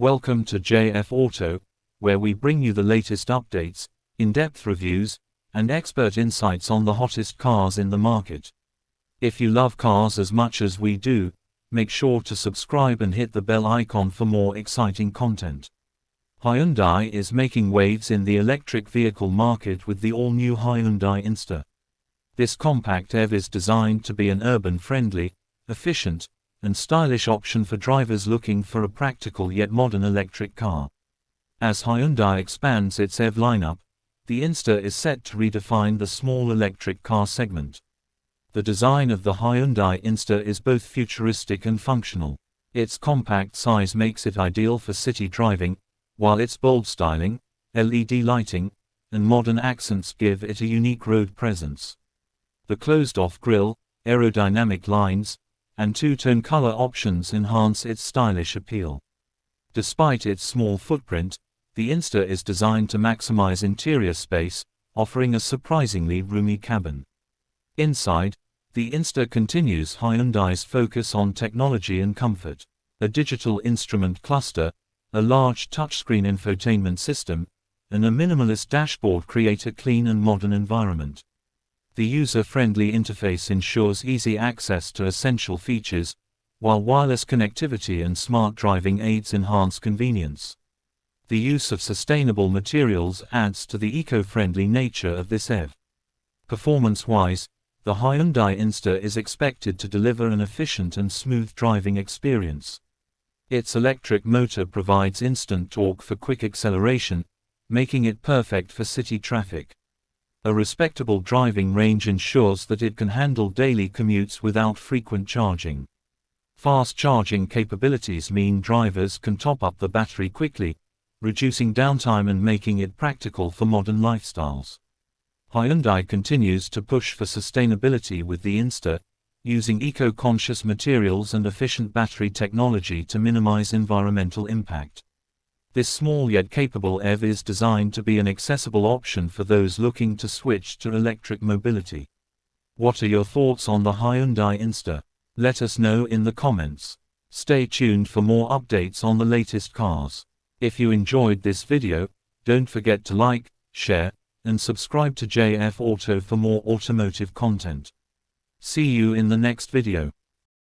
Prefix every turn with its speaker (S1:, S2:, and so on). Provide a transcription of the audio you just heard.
S1: Welcome to JF Auto, where we bring you the latest updates, in-depth reviews, and expert insights on the hottest cars in the market. If you love cars as much as we do, make sure to subscribe and hit the bell icon for more exciting content. Hyundai is making waves in the electric vehicle market with the all-new Hyundai Inster. This compact EV is designed to be an urban-friendly, efficient, and stylish option for drivers looking for a practical yet modern electric car. As Hyundai expands its EV lineup, the Inster is set to redefine the small electric car segment. The design of the Hyundai Inster is both futuristic and functional. Its compact size makes it ideal for city driving, while its bold styling, LED lighting, and modern accents give it a unique road presence. The closed-off grille, aerodynamic lines, and two-tone color options enhance its stylish appeal. Despite its small footprint, the Inster is designed to maximize interior space, offering a surprisingly roomy cabin. Inside, the Inster continues Hyundai's focus on technology and comfort. A digital instrument cluster, a large touchscreen infotainment system, and a minimalist dashboard create a clean and modern environment. The user-friendly interface ensures easy access to essential features, while wireless connectivity and smart driving aids enhance convenience. The use of sustainable materials adds to the eco-friendly nature of this EV. Performance-wise, the Hyundai Inster is expected to deliver an efficient and smooth driving experience. Its electric motor provides instant torque for quick acceleration, making it perfect for city traffic. A respectable driving range ensures that it can handle daily commutes without frequent charging. Fast charging capabilities mean drivers can top up the battery quickly, reducing downtime and making it practical for modern lifestyles. Hyundai continues to push for sustainability with the Inster, using eco-conscious materials and efficient battery technology to minimize environmental impact. This small yet capable EV is designed to be an accessible option for those looking to switch to electric mobility. What are your thoughts on the Hyundai Inster? Let us know in the comments. Stay tuned for more updates on the latest cars. If you enjoyed this video, don't forget to like, share, and subscribe to JF Auto for more automotive content. See you in the next video.